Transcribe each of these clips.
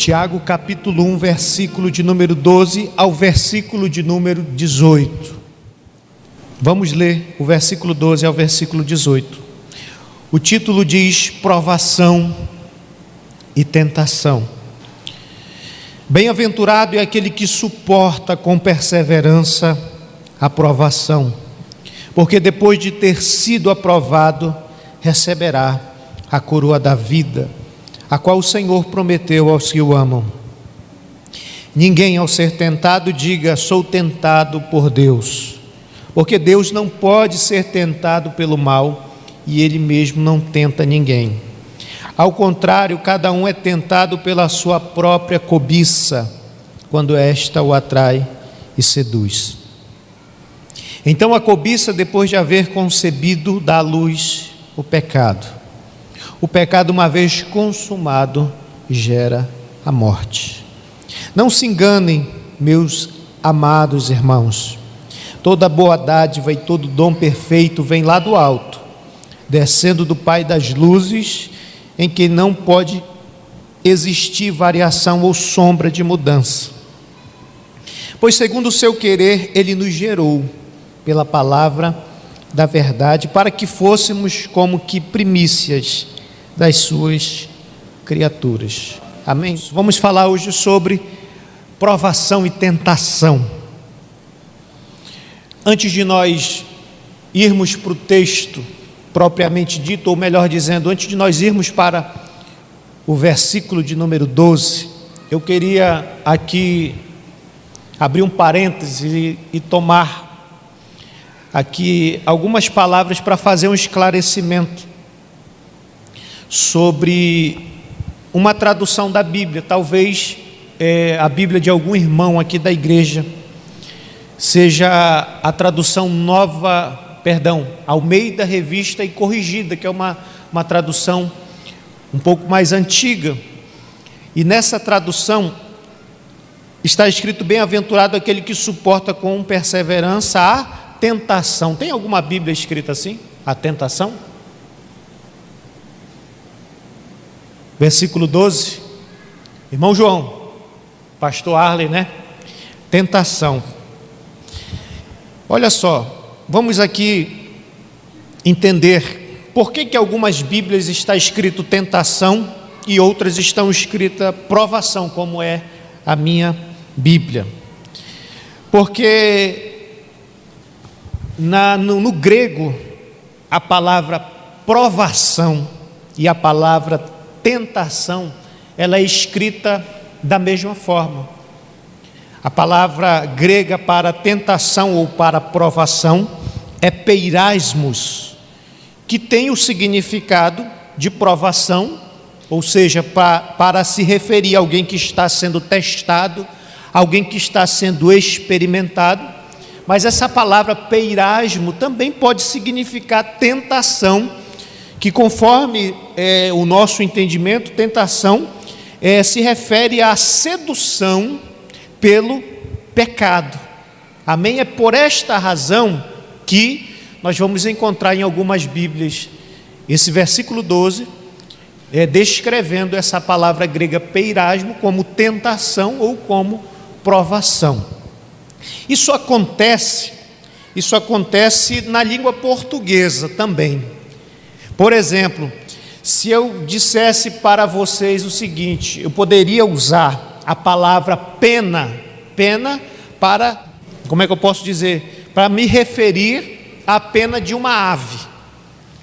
Tiago capítulo 1, versículo de número 12 ao versículo de número 18. Vamos ler o versículo 12 ao versículo 18. O título diz: provação e tentação. Bem-aventurado é aquele que suporta com perseverança a provação, porque depois de ter sido aprovado, receberá a coroa da vida, a qual o Senhor prometeu aos que o amam. Ninguém, ao ser tentado, diga: sou tentado por Deus, porque Deus não pode ser tentado pelo mal, e Ele mesmo não tenta ninguém. Ao contrário, cada um é tentado pela sua própria cobiça, quando esta o atrai e seduz. Então a cobiça, depois de haver concebido, dá à luz o pecado. O pecado, uma vez consumado, gera a morte. Não se enganem, meus amados irmãos. Toda boa dádiva e todo dom perfeito vem lá do alto, descendo do Pai das luzes, em que não pode existir variação ou sombra de mudança. Pois segundo o seu querer, Ele nos gerou pela palavra da verdade, para que fôssemos como que primícias das suas criaturas. Amém? Vamos falar hoje sobre provação e tentação. Antes de nós irmos para o texto propriamente dito, ou melhor dizendo, antes de nós irmos para o versículo de número 12, eu queria aqui abrir um parêntese e tomar aqui algumas palavras para fazer um esclarecimento sobre uma tradução da Bíblia. Talvez a Bíblia de algum irmão aqui da igreja seja a tradução Almeida Revista e Corrigida, que é uma tradução um pouco mais antiga. E nessa tradução está escrito: bem-aventurado aquele que suporta com perseverança a tentação. Tem alguma Bíblia escrita assim? A tentação? Versículo 12. Irmão João, pastor Arley, né? Tentação. Olha só, vamos aqui entender por que algumas Bíblias está escrito tentação e outras estão escrita provação, como é a minha Bíblia. Porque no grego, a palavra provação e a palavra tentação, ela é escrita da mesma forma. A palavra grega para tentação ou para provação é peirasmos, que tem o significado de provação, ou seja, para se referir a alguém que está sendo testado, alguém que está sendo experimentado. Mas essa palavra peirasmo também pode significar tentação, que conforme o nosso entendimento, tentação se refere à sedução pelo pecado. Amém? É por esta razão que nós vamos encontrar em algumas Bíblias esse versículo 12 descrevendo essa palavra grega peirasmo como tentação ou como provação. Isso acontece na língua portuguesa também. Por exemplo, se eu dissesse para vocês o seguinte, eu poderia usar a palavra pena para, como é que eu posso dizer? Para me referir à pena de uma ave.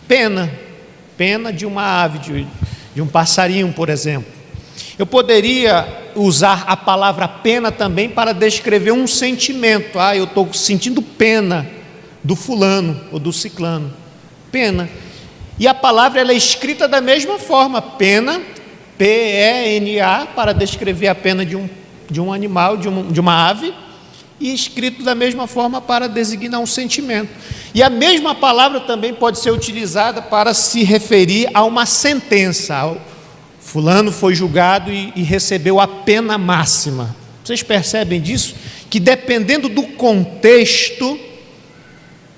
Pena de uma ave, de um passarinho, por exemplo. Eu poderia usar a palavra pena também para descrever um sentimento. Eu estou sentindo pena do fulano ou do ciclano. Pena. E a palavra ela é escrita da mesma forma, pena, P-E-N-A, para descrever a pena de um animal, de uma ave, e escrito da mesma forma para designar um sentimento. E a mesma palavra também pode ser utilizada para se referir a uma sentença. Fulano foi julgado e recebeu a pena máxima. Vocês percebem disso? Que dependendo do contexto,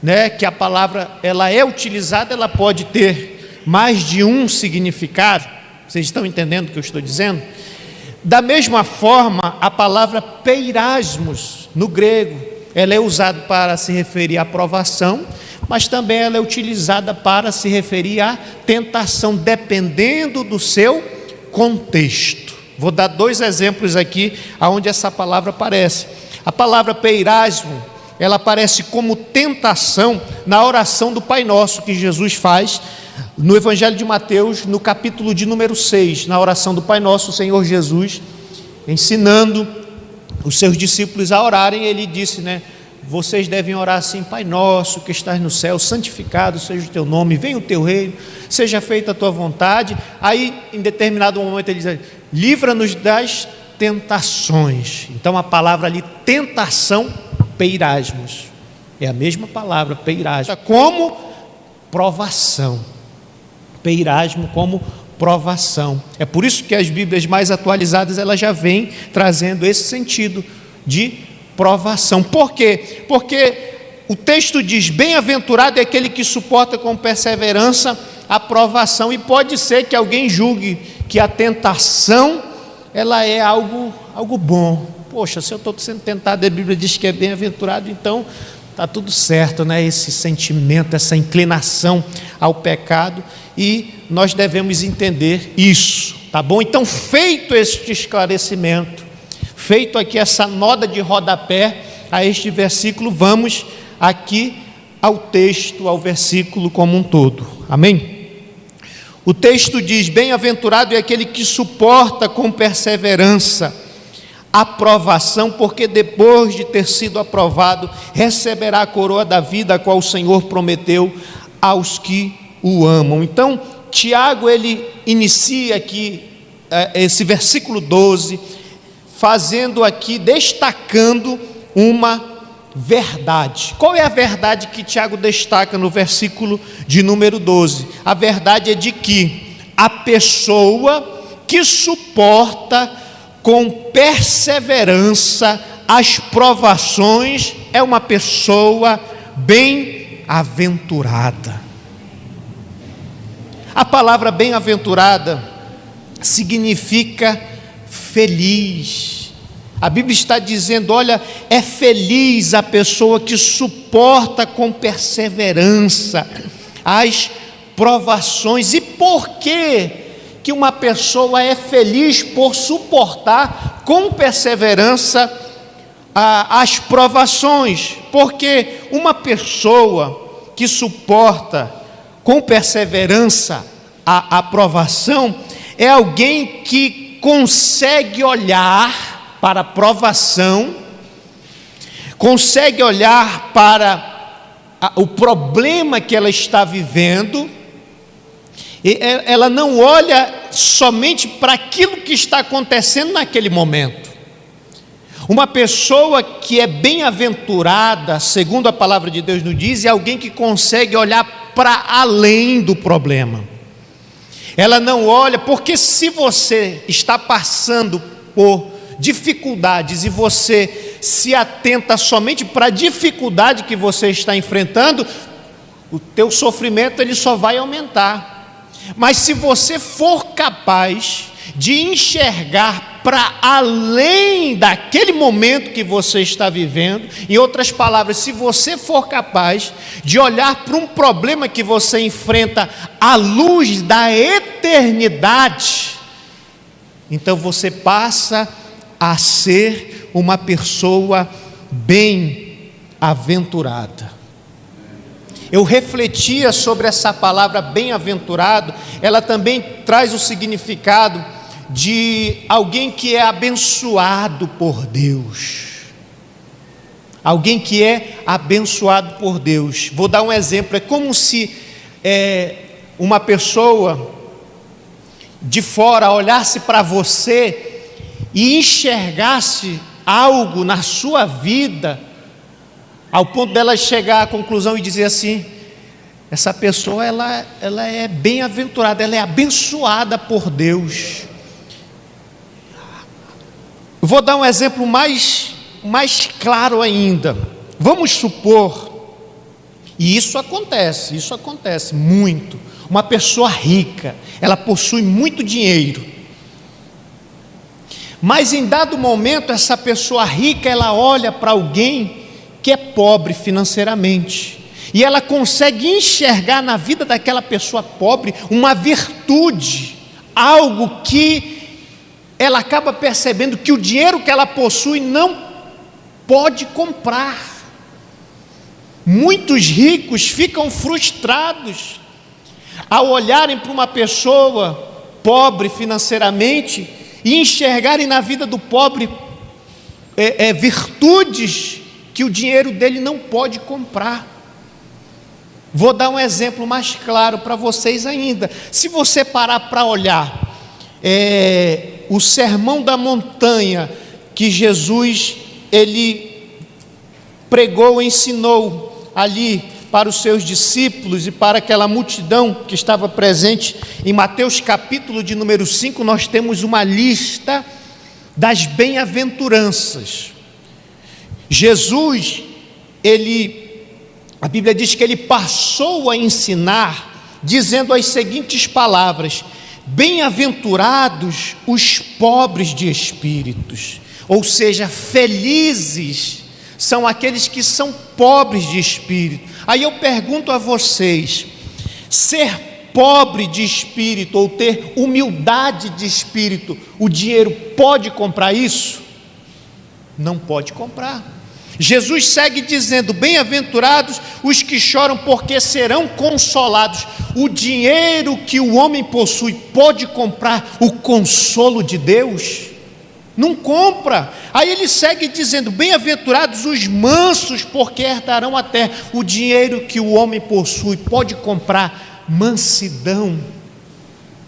né, que a palavra ela é utilizada, ela pode ter mais de um significado. Vocês estão entendendo o que eu estou dizendo? Da mesma forma, a palavra peirasmos, no grego, ela é usada para se referir à provação, mas também ela é utilizada para se referir à tentação, dependendo do seu contexto. Vou dar 2 exemplos aqui, onde essa palavra aparece. A palavra peirasmo, ela aparece como tentação na oração do Pai Nosso, que Jesus faz no Evangelho de Mateus, no capítulo de número 6, na oração do Pai Nosso, o Senhor Jesus, ensinando os seus discípulos a orarem, ele disse, vocês devem orar assim: Pai Nosso que estás no céu, santificado seja o teu nome, venha o teu reino, seja feita a tua vontade. Aí, em determinado momento, ele diz: livra-nos das tentações. Então, a palavra ali, tentação, peirasmos, é a mesma palavra, peirasmo, como provação. Peirasmo como provação. É por isso que as Bíblias mais atualizadas, elas já vêm trazendo esse sentido de provação. Por quê? Porque o texto diz: bem-aventurado é aquele que suporta com perseverança a provação. E pode ser que alguém julgue que a tentação, ela é algo bom. Poxa, se eu estou sendo tentado, a Bíblia diz que é bem-aventurado, então está tudo certo, esse sentimento, essa inclinação ao pecado, e nós devemos entender isso, tá bom? Então, feito este esclarecimento, feito aqui essa nota de rodapé a este versículo, vamos aqui ao texto, ao versículo como um todo, amém? O texto diz: bem-aventurado é aquele que suporta com perseverança a provação, porque depois de ter sido aprovado, receberá a coroa da vida, a qual o Senhor prometeu aos que o amam. Então, Tiago, ele inicia aqui esse versículo 12, fazendo aqui, destacando uma verdade. Qual é a verdade que Tiago destaca no versículo de número 12? A verdade é de que a pessoa que suporta com perseverança as provações é uma pessoa bem-aventurada. A palavra bem-aventurada significa feliz. A Bíblia está dizendo: olha, é feliz a pessoa que suporta com perseverança as provações. E por quê que uma pessoa é feliz por suportar com perseverança as provações? Porque uma pessoa que suporta com perseverança a provação é alguém que consegue olhar para a provação, consegue olhar para o problema que ela está vivendo. Ela não olha somente para aquilo que está acontecendo naquele momento. Uma pessoa que é bem-aventurada, segundo a palavra de Deus nos diz, é alguém que consegue olhar para além do problema. Ela não olha, porque se você está passando por dificuldades e você se atenta somente para a dificuldade que você está enfrentando, o teu sofrimento ele só vai aumentar. Mas se você for capaz de enxergar para além daquele momento que você está vivendo, em outras palavras, se você for capaz de olhar para um problema que você enfrenta à luz da eternidade, então você passa a ser uma pessoa bem-aventurada. Eu refletia sobre essa palavra bem-aventurado, ela também traz o significado de alguém que é abençoado por Deus. Alguém que é abençoado por Deus. Vou dar um exemplo, é como se uma pessoa de fora olhasse para você e enxergasse algo na sua vida, ao ponto dela chegar à conclusão e dizer assim: essa pessoa ela é bem-aventurada, ela é abençoada por Deus. Vou dar um exemplo mais claro ainda. Vamos supor, e isso acontece muito, uma pessoa rica, ela possui muito dinheiro, Mas em dado momento, essa pessoa rica, ela olha para alguém que é pobre financeiramente, e ela consegue enxergar na vida daquela pessoa pobre uma virtude, algo que ela acaba percebendo que o dinheiro que ela possui não pode comprar. Muitos ricos ficam frustrados ao olharem para uma pessoa pobre financeiramente e enxergarem na vida do pobre virtudes que o dinheiro dele não pode comprar. Vou dar um exemplo mais claro para vocês ainda. Se você parar para olhar o Sermão da Montanha que Jesus ele pregou, ensinou ali para os seus discípulos e para aquela multidão que estava presente, em Mateus capítulo de número 5, nós temos uma lista das bem-aventuranças. Jesus, a Bíblia diz que ele passou a ensinar, dizendo as seguintes palavras: bem-aventurados os pobres de espíritos, ou seja, felizes são aqueles que são pobres de espírito. Aí eu pergunto a vocês: ser pobre de espírito ou ter humildade de espírito, o dinheiro pode comprar isso? Não pode comprar. Jesus segue dizendo: bem-aventurados os que choram, porque serão consolados. O dinheiro que o homem possui pode comprar o consolo de Deus? Não compra. Aí ele segue dizendo: bem-aventurados os mansos, porque herdarão a terra. O dinheiro que o homem possui pode comprar mansidão?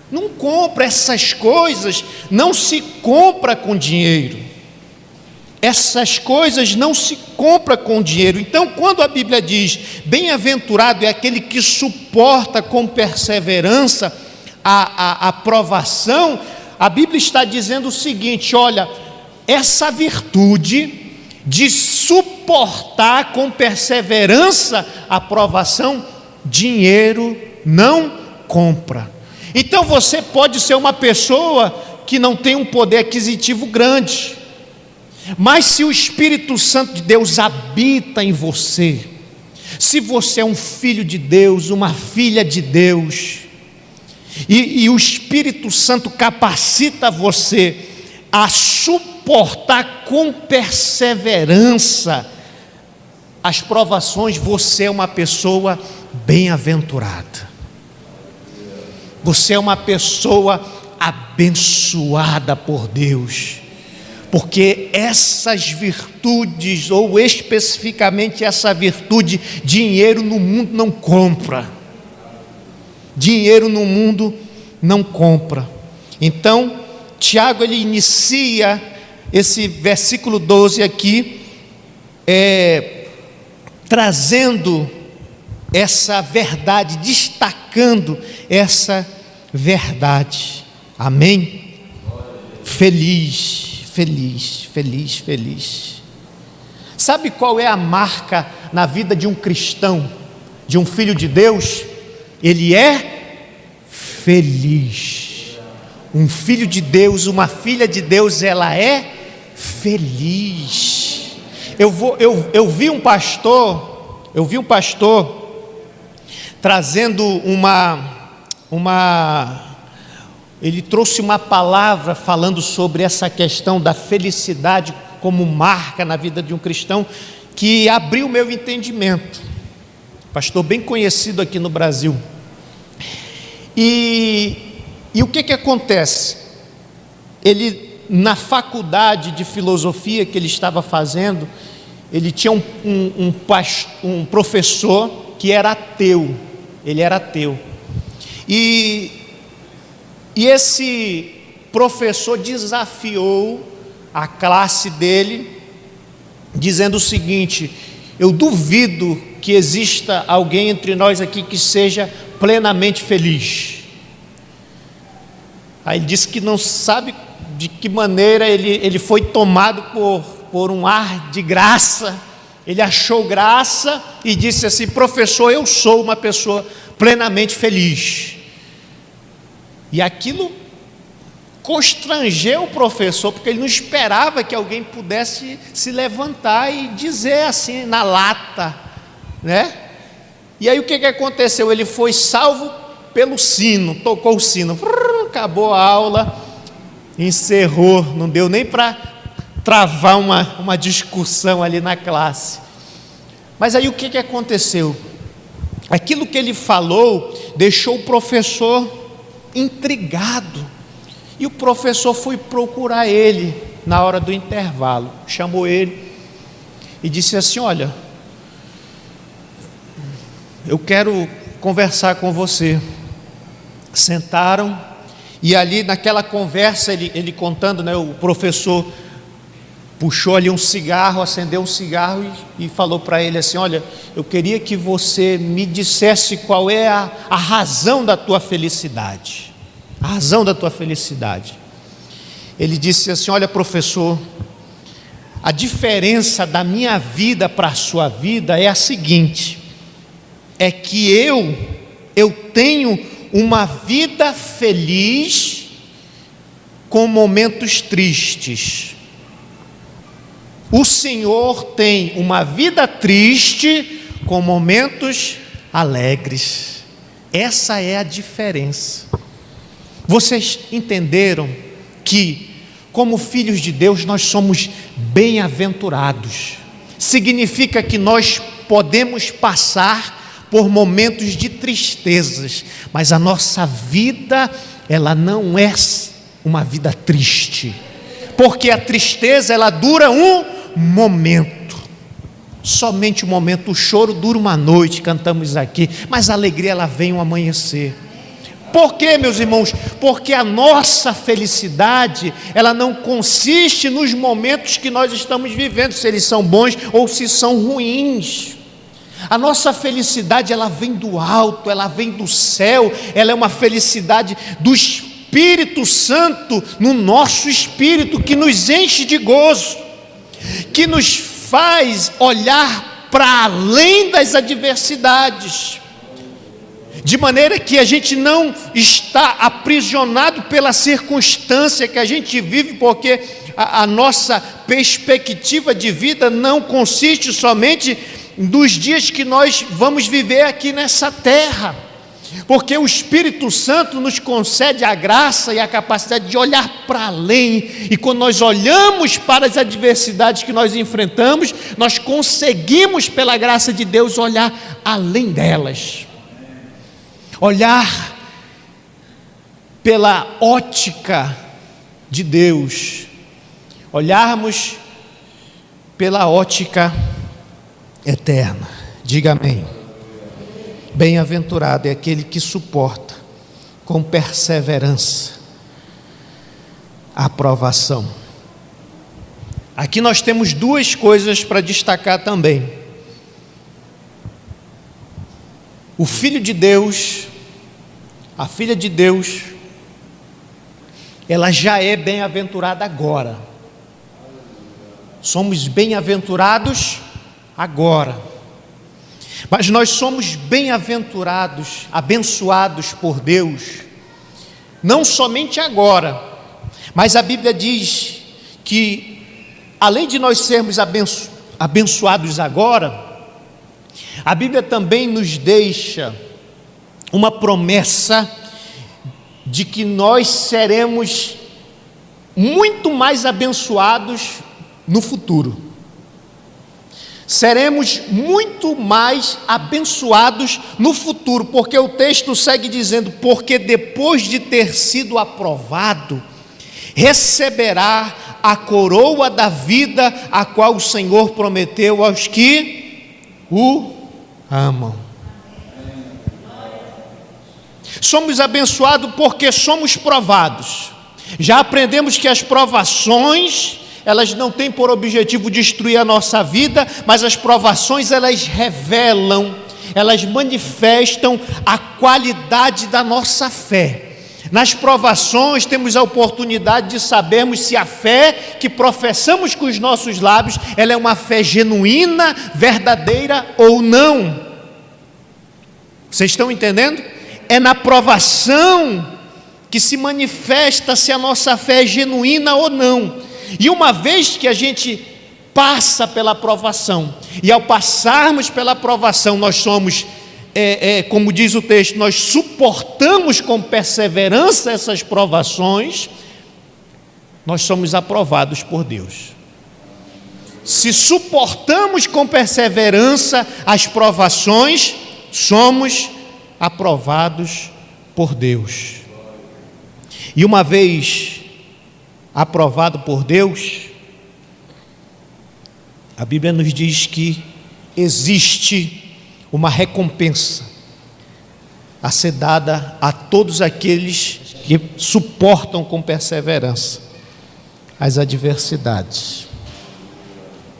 Não compra. Essas coisas não se compra com dinheiro. Essas coisas não se compra com dinheiro. Então, quando a Bíblia diz bem-aventurado é aquele que suporta com perseverança a provação, a Bíblia está dizendo o seguinte: olha, essa virtude de suportar com perseverança a provação, dinheiro não compra. Então você pode ser uma pessoa que não tem um poder aquisitivo grande, mas se o Espírito Santo de Deus habita em você, se você é um filho de Deus, uma filha de Deus, e o Espírito Santo capacita você a suportar com perseverança as provações, você é uma pessoa bem-aventurada, você é uma pessoa abençoada por Deus, porque essas virtudes, ou especificamente essa virtude, dinheiro no mundo não compra. Dinheiro no mundo não compra. Então, Tiago ele inicia esse versículo 12 aqui, trazendo essa verdade, destacando essa verdade. Amém? Feliz, feliz, feliz, feliz. Sabe qual é a marca na vida de um cristão, de um filho de Deus? Ele é feliz. Um filho de Deus, uma filha de Deus, ela é feliz. Eu vi um pastor trazendo ele trouxe uma palavra falando sobre essa questão da felicidade como marca na vida de um cristão, que abriu o meu entendimento. Pastor bem conhecido aqui no Brasil. E o que acontece? Ele, na faculdade de filosofia que ele estava fazendo, ele tinha um professor que era ateu. Ele era ateu. E esse professor desafiou a classe dele, dizendo o seguinte: eu duvido que exista alguém entre nós aqui que seja plenamente feliz. Aí ele disse que não sabe de que maneira ele foi tomado por um ar de graça. Ele achou graça e disse assim: professor, eu sou uma pessoa plenamente feliz. E aquilo constrangeu o professor, porque ele não esperava que alguém pudesse se levantar e dizer assim, na lata, né? E aí o que aconteceu? Ele foi salvo pelo sino, tocou o sino, acabou a aula, encerrou, não deu nem para travar uma discussão ali na classe. Mas aí o que aconteceu? Aquilo que ele falou deixou o professor intrigado, e o professor foi procurar ele na hora do intervalo, chamou ele e disse assim: olha, eu quero conversar com você. Sentaram, e ali naquela conversa, ele contando, né, o professor puxou ali um cigarro, acendeu um cigarro e falou para ele assim: olha, eu queria que você me dissesse qual é a razão da tua felicidade, a razão da tua felicidade. Ele disse assim: olha, professor, a diferença da minha vida para a sua vida é a seguinte, é que eu tenho uma vida feliz com momentos tristes. O Senhor tem uma vida triste com momentos alegres. Essa é a diferença. Vocês entenderam que, como filhos de Deus, nós somos bem-aventurados. Significa que nós podemos passar por momentos de tristezas, mas a nossa vida, ela não é uma vida triste, porque a tristeza, ela dura um momento, somente um momento. O choro dura uma noite, cantamos aqui, mas a alegria, ela vem um amanhecer. Por quê, meus irmãos? Porque a nossa felicidade, ela não consiste nos momentos que nós estamos vivendo, se eles são bons ou se são ruins. A nossa felicidade, ela vem do alto, ela vem do céu, ela é uma felicidade do Espírito Santo no nosso espírito, que nos enche de gozo, que nos faz olhar para além das adversidades, de maneira que a gente não está aprisionado pela circunstância que a gente vive, porque a nossa perspectiva de vida não consiste somente dos dias que nós vamos viver aqui nessa terra, porque o Espírito Santo nos concede a graça e a capacidade de olhar para além, e quando nós olhamos para as adversidades que nós enfrentamos, nós conseguimos, pela graça de Deus, olhar além delas, olhar pela ótica de Deus, olharmos pela ótica eterna. Diga amém. Bem-aventurado é aquele que suporta com perseverança a aprovação. Aqui nós temos duas coisas para destacar também. O Filho de Deus, a Filha de Deus, ela já é bem-aventurada agora. Somos bem-aventurados agora, mas nós somos bem-aventurados, abençoados por Deus, não somente agora, mas a Bíblia diz que, além de nós sermos abençoados agora, a Bíblia também nos deixa uma promessa de que nós seremos muito mais abençoados no futuro. Seremos muito mais abençoados no futuro, porque o texto segue dizendo: porque depois de ter sido aprovado, receberá a coroa da vida, a qual o Senhor prometeu aos que o amam. Somos abençoados porque somos provados. Já aprendemos que as provações, elas não têm por objetivo destruir a nossa vida, mas as provações, elas revelam, elas manifestam a qualidade da nossa fé. Nas provações temos a oportunidade de sabermos se a fé que professamos com os nossos lábios, ela é uma fé genuína, verdadeira ou não. Vocês estão entendendo? É na provação que se manifesta se a nossa fé é genuína ou não. E uma vez que a gente passa pela provação, e ao passarmos pela provação nós somos, como diz o texto, nós suportamos com perseverança essas provações, nós somos aprovados por Deus. Se suportamos com perseverança as provações, somos aprovados por Deus. E uma vez aprovado por Deus, a Bíblia nos diz que existe uma recompensa a ser dada a todos aqueles que suportam com perseverança as adversidades.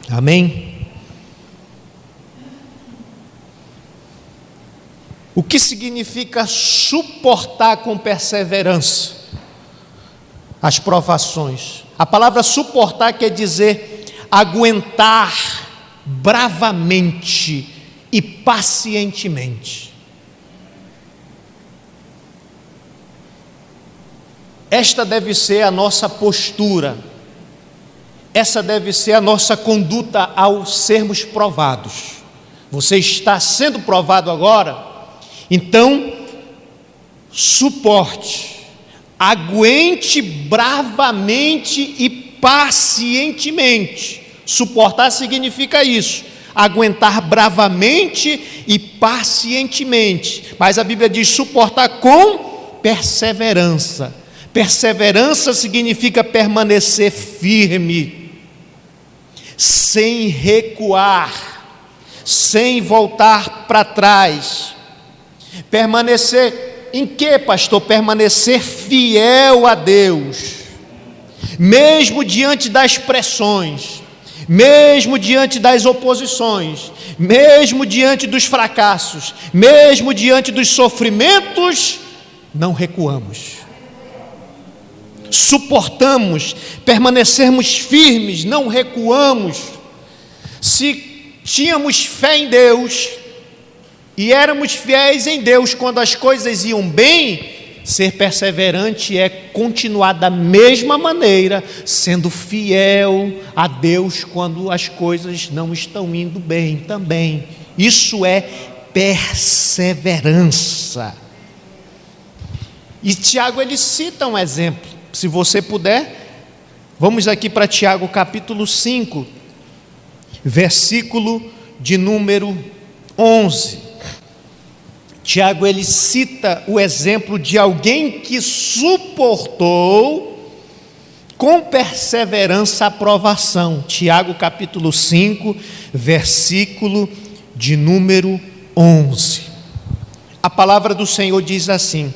Amém? O que significa suportar com perseverança as provações? A palavra suportar quer dizer aguentar bravamente e pacientemente. Esta deve ser a nossa postura, essa deve ser a nossa conduta ao sermos provados. Você está sendo provado agora, então suporte, aguente bravamente e pacientemente. Suportar significa isso, aguentar bravamente e pacientemente. Mas a Bíblia diz suportar com perseverança. Perseverança significa permanecer firme, sem recuar, sem voltar para trás. Permanecer em quê, pastor? Permanecer fiel a Deus, mesmo diante das pressões, mesmo diante das oposições, mesmo diante dos fracassos, mesmo diante dos sofrimentos, não recuamos. Suportamos, permanecermos firmes, não recuamos. Se tínhamos fé em Deus e éramos fiéis em Deus quando as coisas iam bem, ser perseverante é continuar da mesma maneira, sendo fiel a Deus quando as coisas não estão indo bem também. Isso é perseverança. E Tiago, ele cita um exemplo. Se você puder, vamos aqui para Tiago capítulo 5, versículo de número 11. Tiago, ele cita o exemplo de alguém que suportou com perseverança a provação. Tiago capítulo 5, versículo de número 11. A palavra do Senhor diz assim: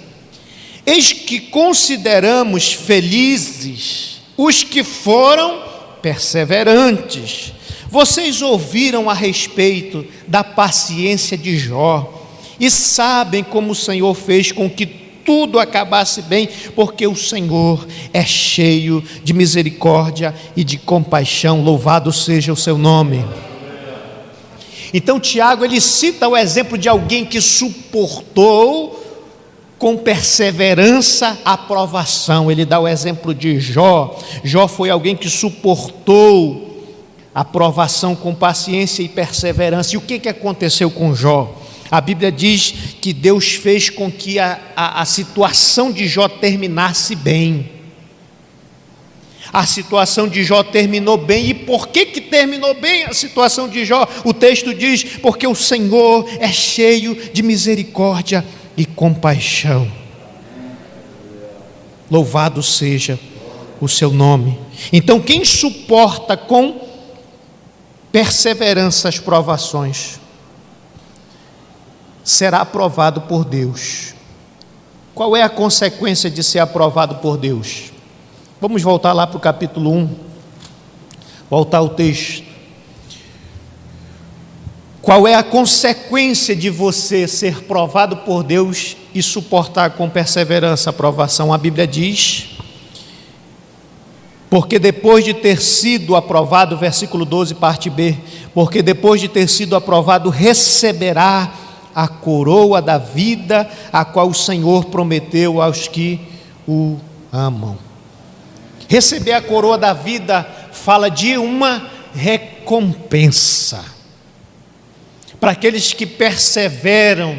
eis que consideramos felizes os que foram perseverantes. Vocês ouviram a respeito da paciência de Jó e sabem como o Senhor fez com que tudo acabasse bem, porque o Senhor é cheio de misericórdia e de compaixão. Louvado seja o seu nome. Então Tiago, ele cita o exemplo de alguém que suportou com perseverança a provação. Ele dá o exemplo de Jó. Jó foi alguém que suportou a provação com paciência e perseverança. E o que aconteceu com Jó? A Bíblia diz que Deus fez com que a situação de Jó terminasse bem. A situação de Jó terminou bem. E por que terminou bem a situação de Jó? O texto diz: porque o Senhor é cheio de misericórdia e compaixão. Louvado seja o seu nome. Então, quem suporta com perseverança as provações será aprovado por Deus. Qual é a consequência de ser aprovado por Deus? Vamos voltar lá para o capítulo 1, voltar ao texto. Qual é a consequência de você ser provado por Deus e suportar com perseverança a provação? A Bíblia diz: porque depois de ter sido aprovado, versículo 12, parte B, porque depois de ter sido aprovado, receberá a coroa da vida, a qual o Senhor prometeu aos que o amam. Receber a coroa da vida fala de uma recompensa. Para aqueles que perseveram,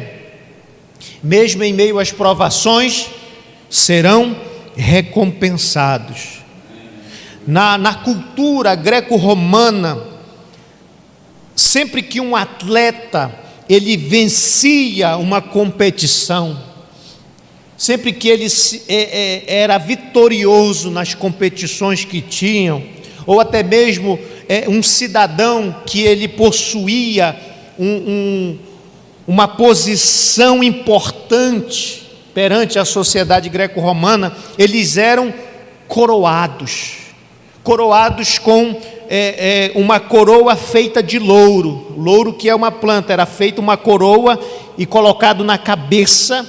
mesmo em meio às provações, serão recompensados. Na cultura greco-romana, sempre que um atleta ele vencia uma competição, sempre que ele era vitorioso nas competições que tinham, ou até mesmo um cidadão que ele possuía uma posição importante perante a sociedade greco-romana, eles eram coroados com uma coroa feita de louro, que é uma planta, era feita uma coroa e colocado na cabeça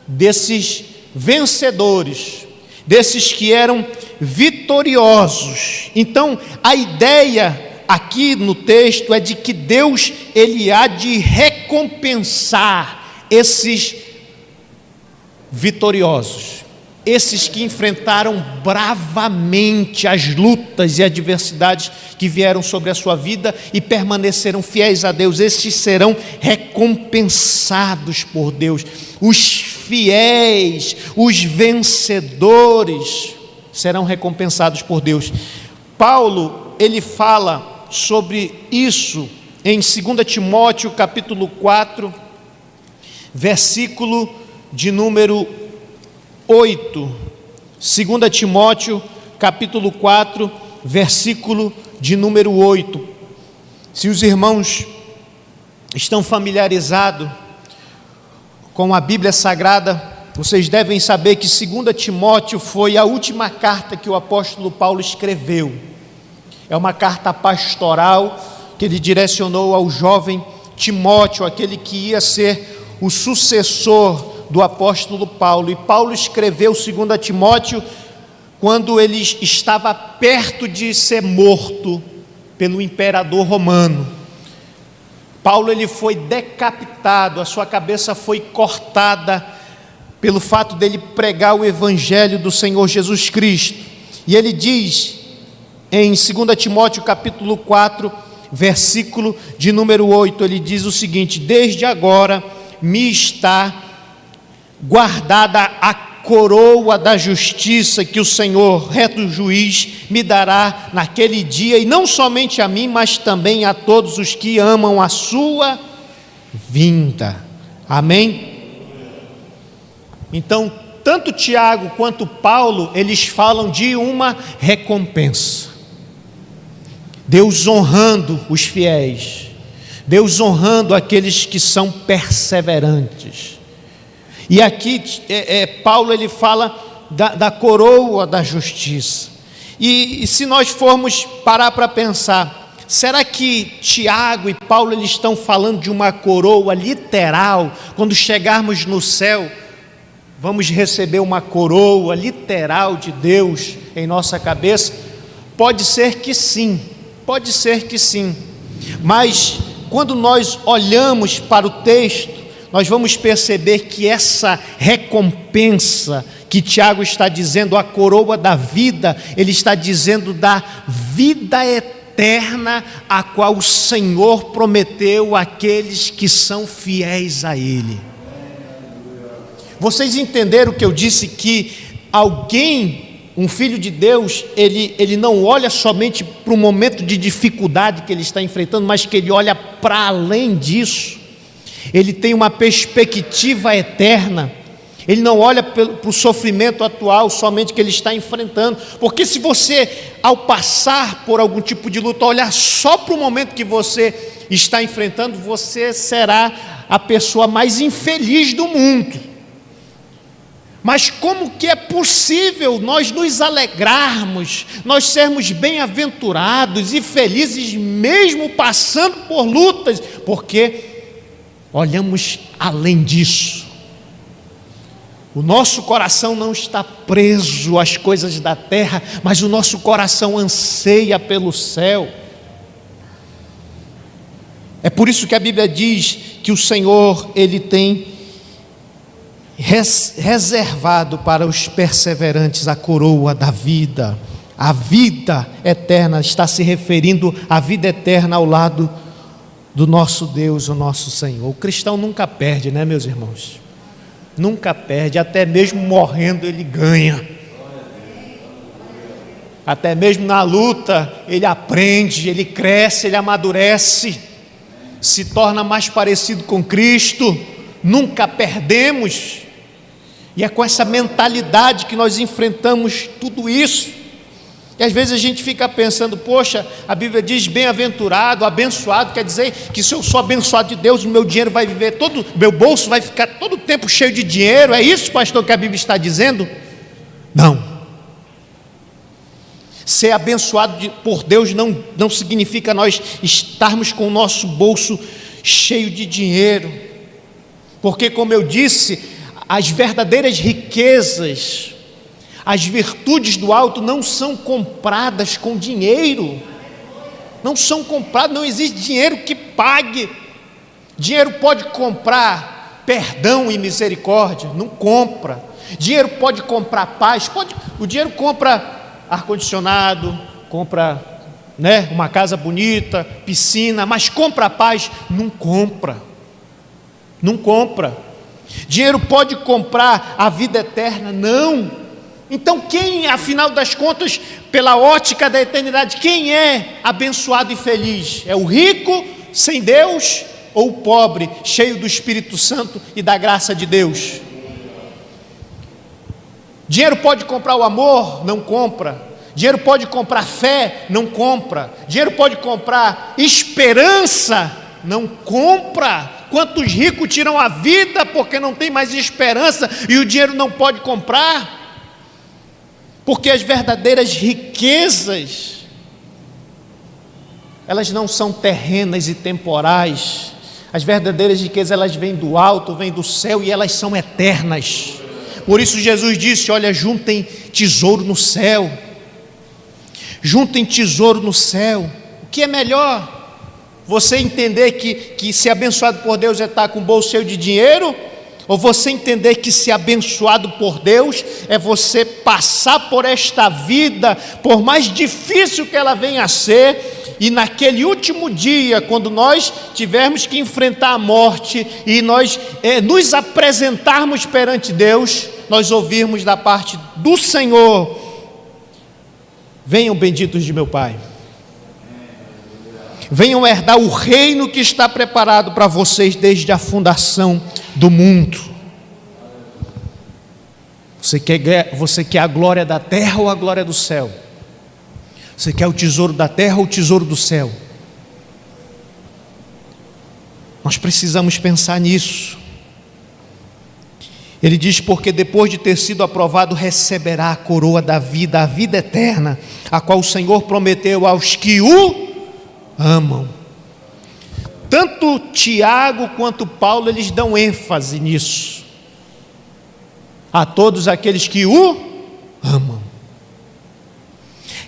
desses vencedores, desses que eram vitoriosos. Então, a ideia aqui no texto é de que Deus, ele há de recompensar esses vitoriosos, esses que enfrentaram bravamente as lutas e adversidades que vieram sobre a sua vida e permaneceram fiéis a Deus. Estes serão recompensados por Deus. Os fiéis, os vencedores serão recompensados por Deus. Paulo, ele fala sobre isso em 2 Timóteo capítulo 4, versículo de número 8. 2 Timóteo capítulo 4, versículo de número 8. Se os irmãos estão familiarizados com a Bíblia Sagrada, vocês devem saber que 2 Timóteo foi a última carta que o apóstolo Paulo escreveu. É uma carta pastoral que ele direcionou ao jovem Timóteo, aquele que ia ser o sucessor do apóstolo Paulo. E Paulo escreveu 2 Timóteo quando ele estava perto de ser morto pelo imperador romano. Paulo, ele foi decapitado, a sua cabeça foi cortada pelo fato dele pregar o evangelho do Senhor Jesus Cristo. E ele diz em 2 Timóteo capítulo 4, versículo de número 8, ele diz o seguinte: desde agora me está guardada a coroa da justiça que o Senhor, reto juiz, me dará naquele dia, e não somente a mim, mas também a todos os que amam a sua vinda. Amém? Então, tanto Tiago quanto Paulo, eles falam de uma recompensa. Deus honrando os fiéis, Deus honrando aqueles que são perseverantes. E aqui Paulo, ele fala da coroa da justiça. E se nós formos parar para pensar, será que Tiago e Paulo eles estão falando de uma coroa literal? Quando chegarmos no céu, vamos receber uma coroa literal de Deus em nossa cabeça? Pode ser que sim, mas quando nós olhamos para o texto, nós vamos perceber que essa recompensa que Tiago está dizendo, a coroa da vida, ele está dizendo da vida eterna, a qual o Senhor prometeu àqueles que são fiéis a Ele. Vocês entenderam que eu disse que alguém, um filho de Deus, ele não olha somente para o momento de dificuldade que ele está enfrentando, mas que ele olha para além disso. Ele tem uma perspectiva eterna. Ele não olha para o sofrimento atual somente que ele está enfrentando, porque se você, ao passar por algum tipo de luta, olhar só para o momento que você está enfrentando, você será a pessoa mais infeliz do mundo. Mas como que é possível nós nos alegrarmos, nós sermos bem-aventurados e felizes mesmo passando por lutas? Porque olhamos além disso. O nosso coração não está preso às coisas da terra, mas o nosso coração anseia pelo céu. É por isso que a Bíblia diz que o Senhor, Ele tem reservado para os perseverantes a coroa da vida. A vida eterna, está se referindo à vida eterna ao lado do nosso Deus, o nosso Senhor. O cristão nunca perde, né, meus irmãos? Nunca perde, até mesmo morrendo ele ganha. Até mesmo na luta ele aprende, ele cresce, ele amadurece, se torna mais parecido com Cristo. Nunca perdemos. E é com essa mentalidade que nós enfrentamos tudo isso. E às vezes a gente fica pensando, poxa, a Bíblia diz bem-aventurado, abençoado, quer dizer que se eu sou abençoado de Deus, o meu dinheiro vai viver todo, meu bolso vai ficar todo o tempo cheio de dinheiro. É isso, pastor, que a Bíblia está dizendo? Não. Ser abençoado por Deus não significa nós estarmos com o nosso bolso cheio de dinheiro, porque, como eu disse, as verdadeiras riquezas, as virtudes do alto não são compradas com dinheiro, não são compradas, não existe dinheiro que pague. Dinheiro pode comprar perdão e misericórdia, não compra. Dinheiro pode comprar paz, o dinheiro compra ar-condicionado, compra, né, uma casa bonita, piscina, mas compra paz? Não compra, não compra. Dinheiro pode comprar a vida eterna? Não. Então quem, afinal das contas, pela ótica da eternidade, quem é abençoado e feliz? É o rico sem Deus ou o pobre, cheio do Espírito Santo e da graça de Deus? Dinheiro pode comprar o amor? Não compra. Dinheiro pode comprar fé? Não compra. Dinheiro pode comprar esperança? Não compra. Quantos ricos tiram a vida porque não tem mais esperança e o dinheiro não pode comprar? Porque as verdadeiras riquezas, elas não são terrenas e temporais. As verdadeiras riquezas, elas vêm do alto, vêm do céu e elas são eternas. Por isso Jesus disse, olha, juntem tesouro no céu. Juntem tesouro no céu. O que é melhor? Você entender que ser abençoado por Deus é estar com o bolso cheio de dinheiro? Ou você entender que ser abençoado por Deus é você passar por esta vida, por mais difícil que ela venha a ser, e naquele último dia, quando nós tivermos que enfrentar a morte e nós nos apresentarmos perante Deus, nós ouvirmos da parte do Senhor: venham benditos de meu Pai, venham herdar o reino que está preparado para vocês desde a fundação do mundo. Você quer a glória da terra ou a glória do céu? Você quer o tesouro da terra ou o tesouro do céu? Nós precisamos pensar nisso. Ele diz, porque depois de ter sido aprovado, receberá a coroa da vida, a vida eterna, a qual o Senhor prometeu aos que o amam. Tanto Tiago quanto Paulo, eles dão ênfase nisso. A todos aqueles que o amam.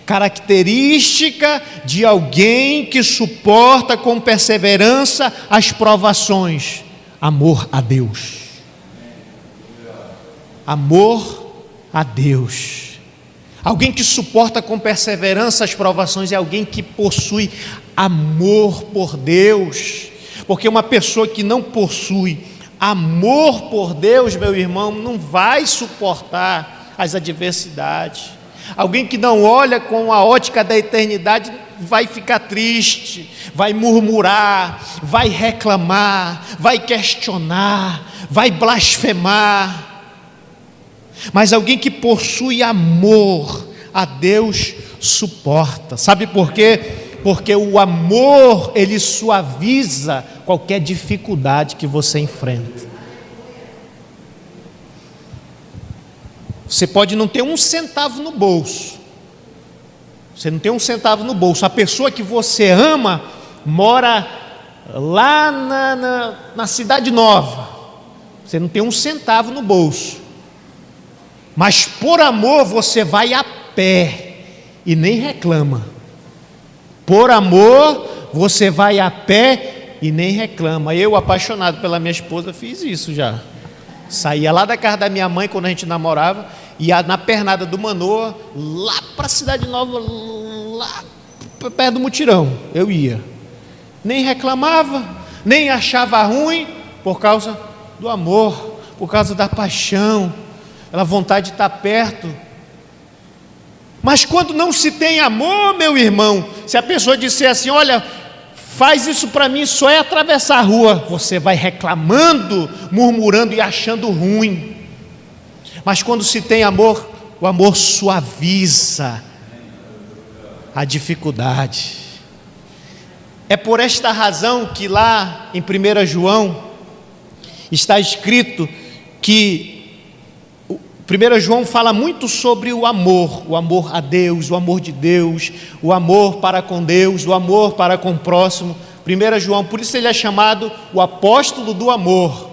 Característica de alguém que suporta com perseverança as provações: amor a Deus. Amor a Deus. Alguém que suporta com perseverança as provações é alguém que possui amor por Deus. Porque uma pessoa que não possui amor por Deus, meu irmão, não vai suportar as adversidades. Alguém que não olha com a ótica da eternidade vai ficar triste, vai murmurar, vai reclamar, vai questionar, vai blasfemar. Mas alguém que possui amor a Deus suporta. Sabe por quê? Porque o amor, ele suaviza qualquer dificuldade que você enfrenta. Você pode não ter um centavo no bolso. Você não tem um centavo no bolso. A pessoa que você ama mora lá na Cidade Nova. Você não tem um centavo no bolso. Mas por amor você vai a pé e nem reclama. Por amor você vai a pé e nem reclama. Eu, apaixonado pela minha esposa, fiz isso já. Saía lá da casa da minha mãe, quando a gente namorava, ia na pernada do Manoa, lá para a Cidade Nova, lá perto do Mutirão, eu ia. Nem reclamava, nem achava ruim, por causa do amor, por causa da paixão, pela vontade de estar perto. Mas quando não se tem amor, meu irmão, se a pessoa disser assim, olha, faz isso para mim, só é atravessar a rua, você vai reclamando, murmurando e achando ruim. Mas quando se tem amor, o amor suaviza a dificuldade. É por esta razão que lá em 1 João está escrito que 1 João fala muito sobre o amor a Deus, o amor de Deus, o amor para com Deus, o amor para com o próximo. 1 João, por isso ele é chamado o apóstolo do amor.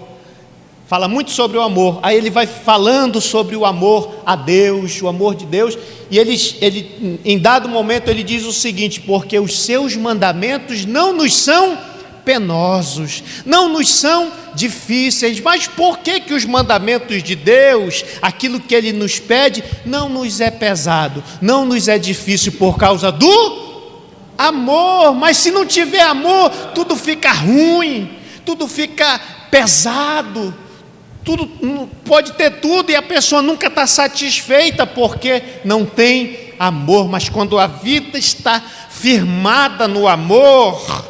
Fala muito sobre o amor. Aí ele vai falando sobre o amor a Deus, o amor de Deus. E ele em dado momento ele diz o seguinte: porque os seus mandamentos não nos são penosos, não nos são difíceis. Mas por que os mandamentos de Deus, aquilo que Ele nos pede, não nos é pesado, não nos é difícil? Por causa do amor. Mas se não tiver amor, tudo fica ruim, tudo fica pesado, tudo pode ter tudo e a pessoa nunca está satisfeita porque não tem amor. Mas quando a vida está firmada no amor,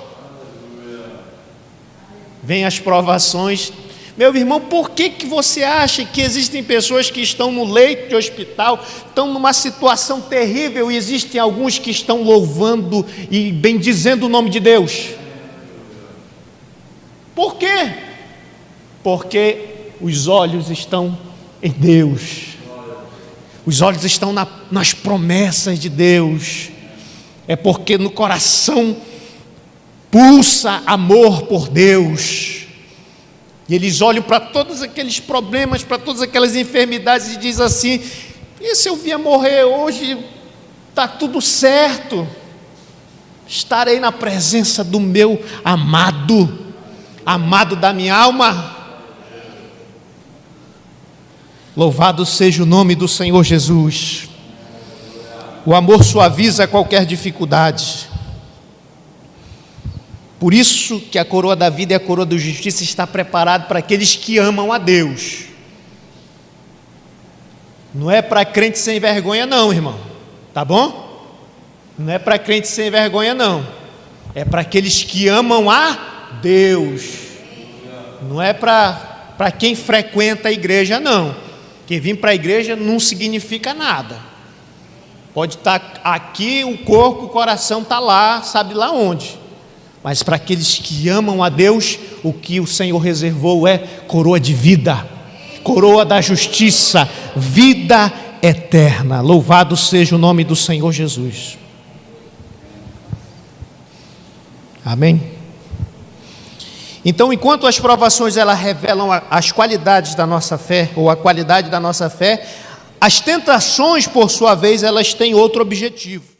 vem as provações. Meu irmão, por que você acha que existem pessoas que estão no leito de hospital, estão numa situação terrível, e existem alguns que estão louvando e bendizendo o nome de Deus? Por quê? Porque os olhos estão em Deus, os olhos estão nas promessas de Deus. É porque no coração pulsa amor por Deus, e eles olham para todos aqueles problemas, para todas aquelas enfermidades e dizem assim: e se eu vier morrer hoje, está tudo certo, estarei na presença do meu amado, amado da minha alma. Louvado seja o nome do Senhor Jesus. O amor suaviza qualquer dificuldade. Por isso que a coroa da vida e a coroa da justiça está preparada para aqueles que amam a Deus. Não é para crente sem vergonha não, irmão, tá bom? Não é para crente sem vergonha não, é para aqueles que amam a Deus. Não é para quem frequenta a igreja não. Quem vir para a igreja não significa nada. Pode estar aqui o corpo, o coração está lá, sabe lá onde. Mas para aqueles que amam a Deus, o que o Senhor reservou é coroa de vida, coroa da justiça, vida eterna. Louvado seja o nome do Senhor Jesus. Amém? Então, enquanto as provações elas revelam as qualidades da nossa fé, ou a qualidade da nossa fé, as tentações, por sua vez, elas têm outro objetivo.